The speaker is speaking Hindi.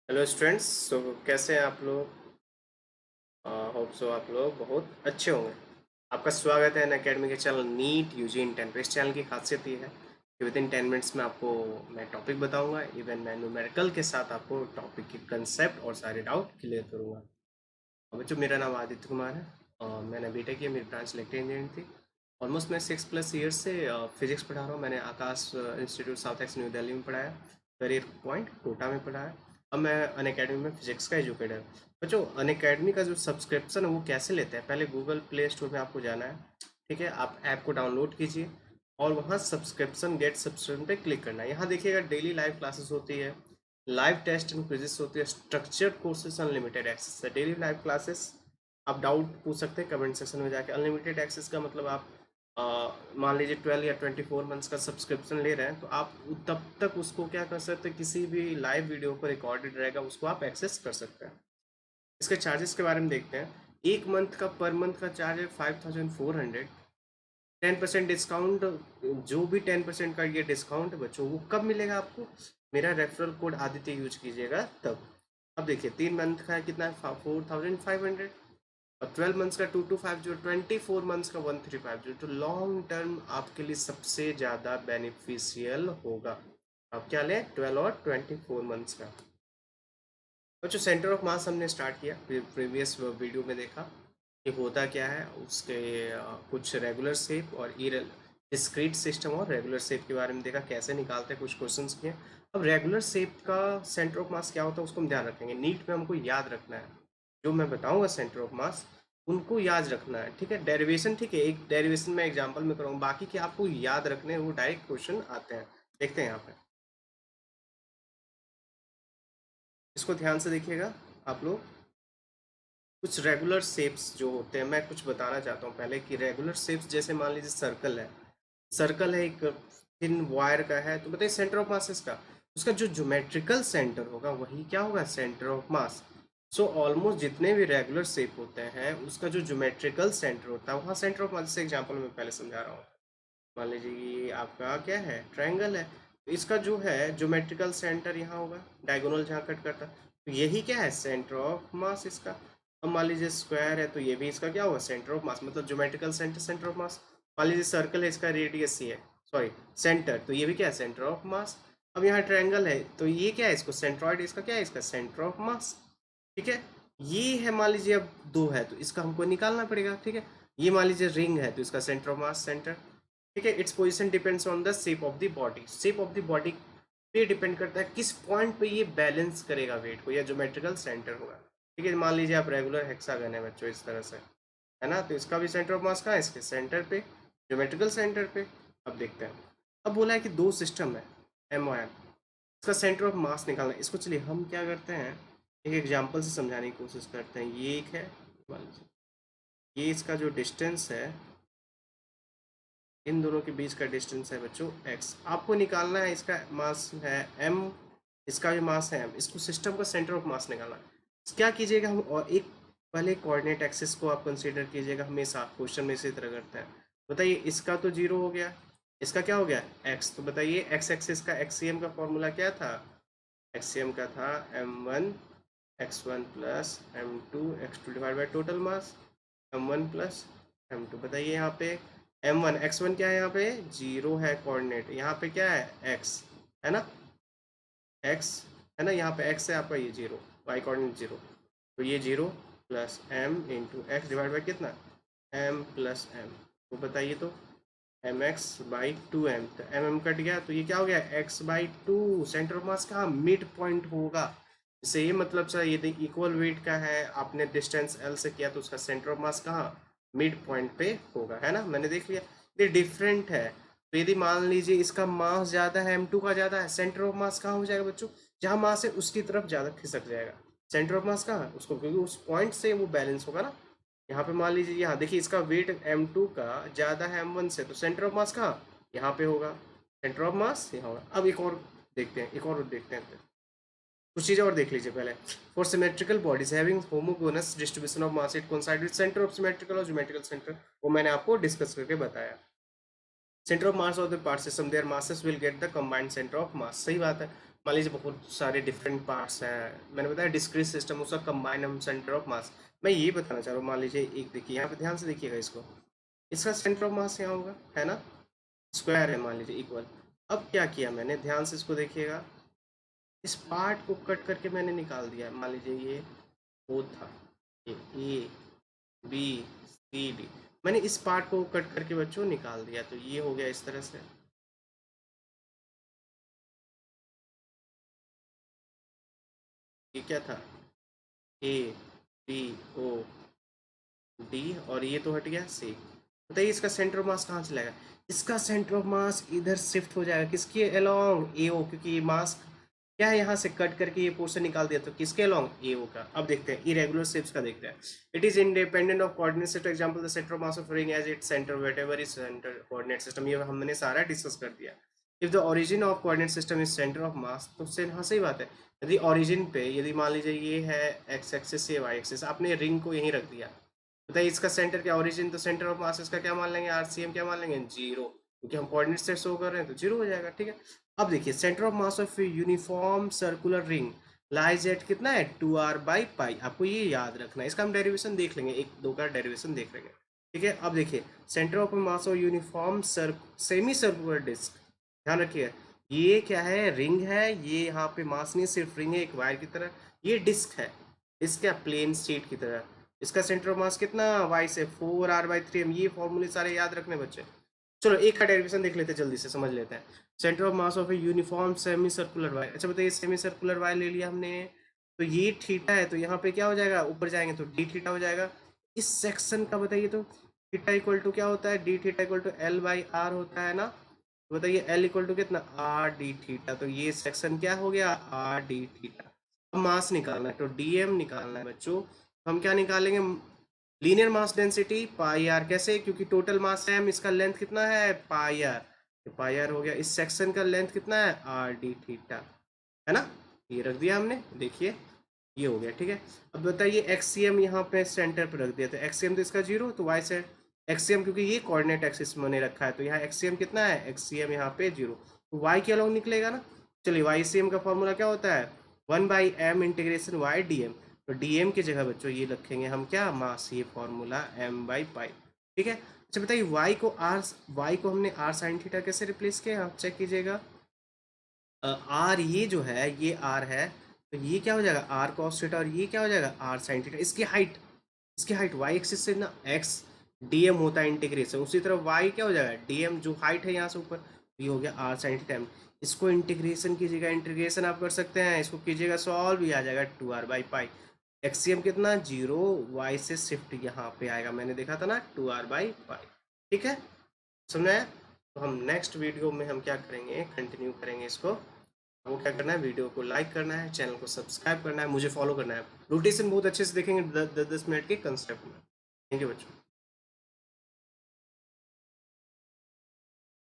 Hello students. कैसे हैं आप लोग? होप सो आप लोग बहुत अच्छे होंगे। आपका स्वागत है इन अकेडमी के चैनल नीट यूजी इंटेन पे। इस चैनल की खासियत ये है कि विद इन 10 मिनट्स में आपको मैं टॉपिक बताऊंगा। इवन मैं न्यूमेरिकल के साथ आपको टॉपिक के कंसेप्ट और सारे डाउट क्लियर करूंगा। बच्चों, मेरा नाम आदित्य कुमार है और मैंने बीटेक की, मेरी ब्रांच इलेक्ट्रिकल इंजीनियरिंग थी। ऑलमोस्ट मैं 6+ ईयर्स से फिजिक्स पढ़ा रहा हूँ। मैंने आकाश इंस्टीट्यूट साउथ एक्स न्यू दिल्ली में पढ़ाया, करियर पॉइंट कोटा में पढ़ाया। अब मैं अन अकेडमी में फिजिक्स का एजुकेटर हूँ। बच्चों, अन अकेडमी का जो सब्सक्रिप्शन है वो कैसे लेते हैं? पहले गूगल प्ले स्टोर में आपको जाना है। ठीक है, आप ऐप को डाउनलोड कीजिए और वहाँ सब्सक्रिप्शन गेट सब्सक्रिप्शन पे क्लिक करना है। यहाँ देखिएगा डेली लाइव क्लासेस होती है, लाइव टेस्ट एंड क्विजेस होती है, स्ट्रक्चर्ड कोर्सेज, अनलिमिटेड एक्सेस है। डेली लाइव क्लासेस, आप डाउट पूछ सकते हैं कमेंट सेक्शन में जाके। अनलिमिटेड एक्सेस का मतलब आप मान लीजिए 12 या 24 मंथ्स का सब्सक्रिप्शन ले रहे हैं तो आप तब तक उसको क्या कर सकते हैं, किसी भी लाइव वीडियो को रिकॉर्डेड रहेगा उसको आप एक्सेस कर सकते हैं। इसके चार्जेस के बारे में देखते हैं। एक मंथ का, पर मंथ का चार्ज है 5400। 10% डिस्काउंट, जो भी 10% का ये डिस्काउंट है बच्चों, वो कब मिलेगा आपको? मेरा रेफरल कोड आदित्य यूज कीजिएगा तब। अब देखिए, 3 मंथ का है कितना है, 4500। और 12 मंथ्स का 225, जो 24 मंथ्स का 135, जो लॉन्ग टर्म आपके लिए सबसे ज़्यादा बेनिफिशियल होगा। आप क्या लें, 12 और 24 मंथ्स का। बच्चों, सेंटर ऑफ मास हमने स्टार्ट किया, प्रीवियस वीडियो में देखा कि होता क्या है उसके। कुछ रेगुलर शेप और डिस्क्रीट सिस्टम और रेगुलर शेप के बारे में देखा, कैसे निकालते हैं, कुछ क्वेश्चंस किए। अब रेगुलर शेप का सेंटर ऑफ मास क्या होता है उसको हम ध्यान रखेंगे। नीट में हमको याद रखना है, जो मैं बताऊंगा सेंटर ऑफ मास उनको याद रखना है। ठीक है, डेरिवेशन, ठीक है, एक डेरिवेशन में एग्जाम्पल में करूँगा, बाकी के आपको याद रखने हैं, वो डायरेक्ट क्वेश्चन आते हैं। देखते हैं यहाँ पे, इसको ध्यान से देखिएगा आप लोग। कुछ रेगुलर शेप्स जो होते हैं, मैं कुछ बताना चाहता हूँ पहले कि रेगुलर शेप्स जैसे मान लीजिए सर्कल है। सर्कल है, एक थिन वायर का है, तो बताइए सेंटर ऑफ मास इसका, उसका जो ज्योमेट्रिकल सेंटर होगा वही क्या होगा, centre of mass. So almost जितने भी रेगुलर शेप होते हैं उसका जो ज्योमेट्रिकल सेंटर होता है वहाँ सेंटर ऑफ मास। से एग्जाम्पल मैं पहले समझा रहा हूँ। मान लीजिए ये आपका क्या है, ट्रायंगल है, तो इसका जो है ज्योमेट्रिकल सेंटर यहाँ होगा, डायगोनल जहाँ कट करता है, तो यही क्या है, सेंटर ऑफ मास इसका। अब मान लीजिए स्क्वायर है तो ये भी इसका क्या होगा, सेंटर ऑफ मास, मतलब ज्योमेट्रिकल सेंटर, सेंटर ऑफ मास। मान लीजिए सर्कल है, इसका रेडियस सी है, सॉरी सेंटर, तो ये भी क्या है, सेंटर ऑफ मास। अब यहाँ ट्रायंगल है तो ये क्या है, इसको सेंट्रॉइड, इसका क्या है, इसका सेंटर ऑफ मास। ठीक है, ये है, मान लीजिए अब दो है तो इसका हमको निकालना पड़ेगा। ठीक है, ये मान लीजिए रिंग है तो इसका सेंटर ऑफ मास सेंटर। ठीक है, its position depends on the shape of the body. Shape of the body पे डिपेंड करता है किस पॉइंट पे ये बैलेंस करेगा वेट को, या ज्योमेट्रिकल सेंटर होगा। ठीक है, मान लीजिए आप रेगुलर हेक्सागन है बच्चों, इस तरह से है ना, तो इसका भी सेंटर ऑफ मास कहाँ है, इसके सेंटर पे, ज्योमेट्रिकल सेंटर पे। अब देखते हैं, अब बोला है कि दो सिस्टम है, एम और एन, इसका सेंटर ऑफ मास निकालना है। इसको चलिए हम क्या करते हैं, एक एग्जांपल से समझाने की कोशिश करते हैं। ये एक है, मान लीजिए ये इसका जो डिस्टेंस है, इन दोनों के बीच का डिस्टेंस है बच्चों x। आपको निकालना है, इसका मास है m, इसका भी मास है m, इसको सिस्टम का सेंटर ऑफ मास निकालना है। क्या कीजिएगा हम, और एक पहले कोऑर्डिनेट एक्सिस को आप कंसीडर कीजिएगा, हमेशा क्वेश्चन में इसी तरह करते हैं। बताइए, इसका तो जीरो हो गया, इसका क्या हो गया, x। तो बताइए x एक्सिस का एक्सीएम का फॉर्मूला क्या था, एक्सीएम का था m1 x1 plus m2 x2 divide by total mass m1 plus m2। बताइए यहाँ पे m1 x1 क्या है, यहाँ पे जीरो है कोऑर्डिनेट, यहाँ पे क्या है x, है ना, x है ना, यहाँ पे x है आपका, ये जीरो, y कोऑर्डिनेट जीरो, तो ये zero plus m into x divide by कितना, m प्लस m। तो बताइए तो m x by two m, तो एम एम कट गया तो ये क्या हो गया, x by two. Centre of mass कहाँ, मिड पॉइंट होगा। इससे ये मतलब सर, ये इक्वल वेट का है, आपने डिस्टेंस एल से किया तो उसका सेंटर ऑफ मास कहाँ, मिड पॉइंट पे होगा, है ना, मैंने देख लिया। ये डिफरेंट है, तो यदि मान लीजिए इसका मास ज़्यादा है, एम टू का ज़्यादा है, सेंटर ऑफ मास कहाँ हो जाएगा बच्चों, जहाँ मास है उसकी तरफ ज़्यादा खिसक जाएगा। सेंटर ऑफ मास कहाँ है उसको, क्योंकि उस पॉइंट से वो बैलेंस होगा ना। यहाँ पे मान लीजिए, यहाँ देखिए इसका वेट m2 का ज़्यादा है m1 से, तो सेंटर ऑफ मास कहाँ, यहाँ पे होगा, सेंटर ऑफ मास यहाँ होगा। अब एक और देखते हैं, एक और देखते हैं, कुछ चीज़ें और देख लीजिए पहले। For symmetrical bodies having homogeneous distribution of mass, it coincide with centre of symmetrical और ज्योमेट्रिकल सेंटर, वो मैंने आपको डिस्कस करके बताया। Centre of mass of the part system, there masses will get the combined centre of mass, सही बात है। मान लीजिए बहुत सारे डिफरेंट पार्ट्स हैं, मैंने बताया डिस्क्रीट सिस्टम, उसका कंबाइन हम सेंटर ऑफ मास। मैं ये बताना चाह रहा हूँ, मान लीजिए एक देखिए यहाँ पे ध्यान से देखिएगा इसको, इसका सेंटर ऑफ मास यहाँ होगा, है ना, स्क्वायर है मान लीजिए इक्वल। अब क्या किया मैंने, ध्यान से इसको देखिएगा, इस पार्ट को कट करके मैंने निकाल दिया। मान लीजिए ये ओ था, ये ए बी सी डी, मैंने इस पार्ट को कट करके बच्चों निकाल दिया, तो ये हो गया इस तरह से। ये क्या था, ए बी ओ डी, और ये तो हट गया सी। बताइए इसका सेंटर ऑफ मास कहाँ चलेगा, इसका सेंटर ऑफ मास इधर शिफ्ट हो जाएगा, किसके अलोंग, ए ओ, क्योंकि ये मास क्या है, यहाँ से कट करके ये पोर्शन निकाल दिया, तो किसके अलोंग, ए ओ का। अब देखते हैं इरेगुलर शेप्स का, देखते हैं। It is independent of coordinate system, example the centre of mass of ring as its centre whatever is centre coordinate system, ये हमने सारा डिस्कस कर दिया। If the origin of coordinate system is centre of mass, तो उससे हाँ सही बात है, यदि ओरिजिन पे, यदि मान लीजिए ये है एक्स एक्सिस, ये वाई एक्सिस, आपने रिंग को यहीं रख दिया, बताइए इसका सेंटर क्या, ओरिजिन तो सेंटर ऑफ मास, इसका क्या मान लेंगे, आरसीएम क्या मान लेंगे, जीरो, क्योंकि हम कोऑर्डिनेट से शो कर रहे हैं तो जीरो हो जाएगा, ठीक है। अब देखिए centre of mass of uniform circular ring lies at कितना है, 2r/पाई, आपको ये याद रखना है, इसका हम डेरिवेशन देख लेंगे, एक दो का डेरिवेशन देख लेंगे, ठीक है। अब देखिए centre of mass of uniform semi circular disc, ध्यान रखिए, ये क्या है, रिंग है, ये यहाँ पे मास नहीं सिर्फ रिंग है, एक वायर की तरह, ये डिस्क है, डिस्क क्या, प्लेन शीट की तरह, इसका सेंटर ऑफ मास कितना, वाई से 4r/3m, ये फॉर्मूले सारे याद रखने बच्चे। चलो एक का डेरिवेशन देख लेते हैं, जल्दी से समझ लेते हैं। Centre of mass of a uniform semi circular wire, अच्छा बताइए सेमी सर्कुलर वायर ले लिया हमने, तो ये थीटा है, तो यहाँ पे क्या हो जाएगा, ऊपर जाएंगे तो डी थीटा हो जाएगा। इस सेक्शन का बताइए, तो थीटा इक्वल टू क्या होता है, D theta equal to L/R होता है ना, तो बताइए L इक्वल टू कितना, आर डी थीटा, तो ये सेक्शन क्या हो गया, आर डी थीटा। अब मास निकालना है, तो डीएम निकालना है बच्चों, तो हम क्या निकालेंगे, linear mass density pi r, कैसे, क्योंकि टोटल मास है, इसका लेंथ कितना है, पाई आर, तो पाई आर हो गया, इस सेक्शन का लेंथ कितना है, आर डी थीटा, है ना, ये रख दिया हमने, देखिए ये हो गया, ठीक है। अब बताइए एक्सीएम यहाँ पे सेंटर पर रख दिया, तो एक्सीएम तो इसका जीरो, तो वाई से एक्सीएम, क्योंकि ये कोऑर्डिनेट एक्सिस मैंने रखा है, तो यहाँ एक्सीएम कितना है, एक्सीएम यहाँ पे जीरो, तो वाई के अलॉन्ग निकलेगा ना। चलिए वाई सी एम का फॉर्मूला क्या होता है, 1/m integration y d m, तो डीएम की जगह बच्चों ये रखेंगे हम क्या, मास, ये फॉर्मूला m/पाई, ठीक है। अच्छा बताइए वाई को हमने आर साइन थीटा कैसे रिप्लेस किया, आप चेक कीजिएगा, आर ये जो है, ये आर है, तो ये क्या हो जाएगा, आर कॉस थीटा, और ये क्या हो जाएगा, आर साइन थीटा। इसकी हाइट वाई एक्सिस से ना एक्स डीएम होता है इंटीग्रेशन, उसी तरह वाई क्या हो जाएगा, डीएम, जो हाइट है यहाँ से ऊपर, ये हो गया आर साइन थीटा। इसको इंटीग्रेशन कीजिएगा, इंटीग्रेशन आप कर सकते हैं, इसको कीजिएगा सॉल्व, ये आ जाएगा 2r/पाई, एक्सीएम कितना जीरो, वाई से शिफ्ट यहाँ पे आएगा, मैंने देखा था ना 2r/पाई, ठीक है, समझ में आया। तो हम नेक्स्ट वीडियो में हम क्या करेंगे, कंटिन्यू करेंगे इसको। हमको क्या करना है, वीडियो को लाइक करना है, चैनल को सब्सक्राइब करना है, मुझे फॉलो करना है, रोटेशन बहुत अच्छे से देखेंगे 10-10 मिनट के कंसेप्ट में। थैंक यू बच्चों।